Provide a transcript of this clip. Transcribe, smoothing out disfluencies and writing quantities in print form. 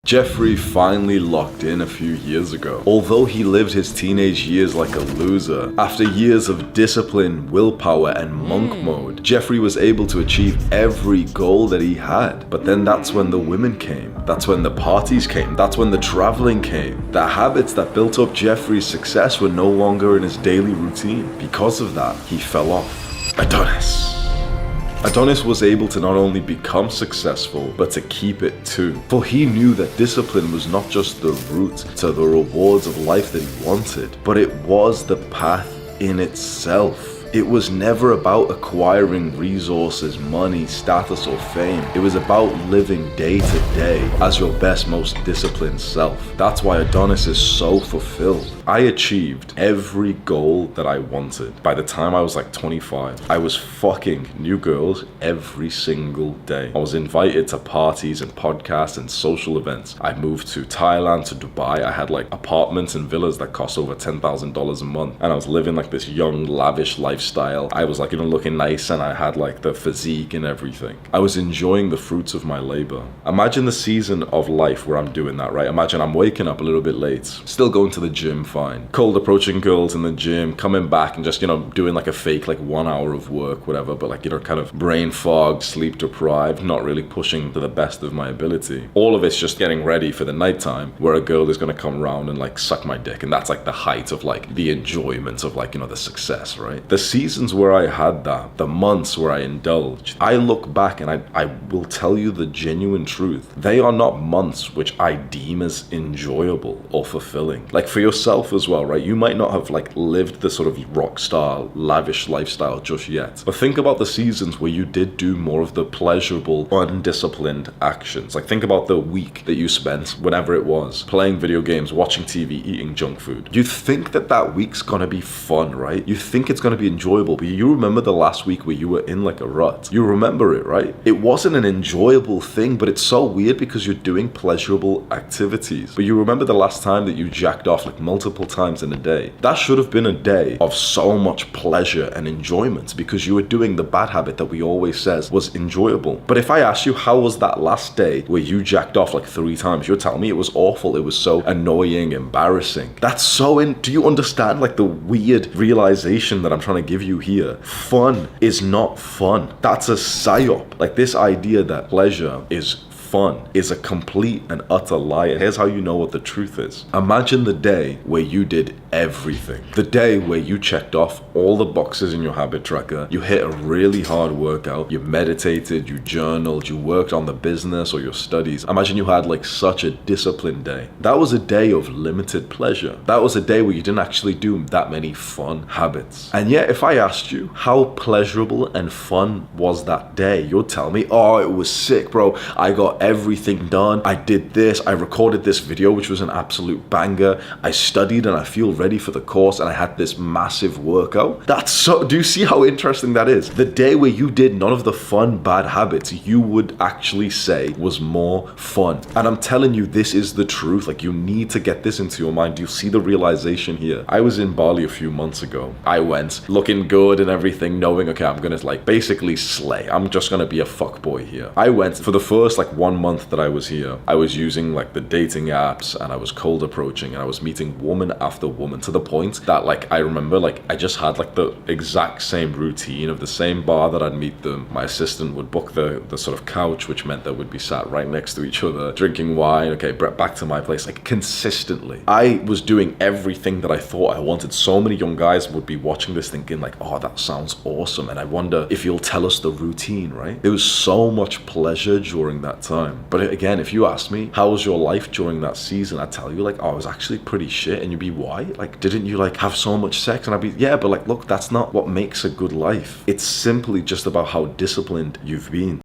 Jeffrey finally locked in a few years ago. Although he lived his teenage years like a loser, after years of discipline, willpower, and monk mode, Jeffrey was able to achieve every goal that he had. But then that's when the women came. That's when the parties came. That's when the traveling came. The habits that built up Jeffrey's success were no longer in his daily routine. Because of that, he fell off. Adonis was able to not only become successful, but to keep it too. For he knew that discipline was not just the route to the rewards of life that he wanted, but it was the path in itself. It was never about acquiring resources, money, status, or fame. It was about living day to day as your best, most disciplined self. That's why Adonis is so fulfilled. I achieved every goal that I wanted. By the time I was like 25, I was fucking new girls every single day. I was invited to parties and podcasts and social events. I moved to Thailand, to Dubai. I had like apartments and villas that cost over $10,000 a month. And I was living like this young, lavish lifestyle. I was like, looking nice, and I had like the physique and everything. I was enjoying the fruits of my labor. Imagine the season of life where I'm doing that, right? Imagine I'm waking up a little bit late, still going to the gym fine, cold approaching girls in the gym, coming back and just, doing like a fake like 1 hour of work, whatever, but like, kind of brain fog, sleep deprived, not really pushing to the best of my ability. All of it's just getting ready for the nighttime where a girl is going to come around and like suck my dick. And that's like the height of like the enjoyment of like, the success, right? The seasons where I had that, the months where I indulged, I look back and I will tell you the genuine truth. They are not months which I deem as enjoyable or fulfilling. Like for yourself as well, right? You might not have like lived the sort of rock star, lavish lifestyle just yet. But think about the seasons where you did do more of the pleasurable, undisciplined actions. Like think about the week that you spent, whenever it was, playing video games, watching TV, eating junk food. You think that week's gonna be fun, right? You think it's gonna be enjoyable, but you remember the last week where you were in like a rut. You remember it, right? It wasn't an enjoyable thing, but it's so weird because you're doing pleasurable activities. But you remember the last time that you jacked off like multiple times in a day. That should have been a day of so much pleasure and enjoyment because you were doing the bad habit that we always says was enjoyable. But if I ask you, how was that last day where you jacked off like 3 times? You're telling me it was awful. It was so annoying, embarrassing. That's so do you understand like the weird realization that I'm trying to give you here? Fun is not fun. That's a psyop. Like this idea that pleasure is fun is a complete and utter lie. Here's how you know what the truth is. Imagine the day where you did everything. The day where you checked off all the boxes in your habit tracker, you hit a really hard workout, you meditated, you journaled, you worked on the business or your studies. Imagine you had like such a disciplined day. That was a day of limited pleasure. That was a day where you didn't actually do that many fun habits. And yet if I asked you how pleasurable and fun was that day, you'd tell me, oh, it was sick, bro. I got everything done. I did this. I recorded this video, which was an absolute banger. I studied and I feel ready for the course and I had this massive workout. That's so, do you see how interesting that is? The day where you did none of the fun, bad habits, you would actually say was more fun. And I'm telling you, this is the truth. Like you need to get this into your mind. Do you see the realization here? I was in Bali a few months ago. I went looking good and everything, knowing, okay, I'm gonna like basically slay. I'm just gonna be a fuckboy here. I went for the first like 1 month that I was here. I was using like the dating apps and I was cold approaching and I was meeting woman after woman to the point that like I remember like I just had like the exact same routine of the same bar that I'd meet them. My assistant would book the sort of couch, which meant that we'd be sat right next to each other, drinking wine, okay, back to my place, like consistently. I was doing everything that I thought I wanted. So many young guys would be watching this thinking like, oh, that sounds awesome. And I wonder if you'll tell us the routine, right? There was so much pleasure during that time. But again, if you ask me, how was your life during that season? I'd tell you like, oh, I was actually pretty shit. And you'd be, why? Like, didn't you like have so much sex? And I'd be, yeah, but like, look, that's not what makes a good life. It's simply just about how disciplined you've been.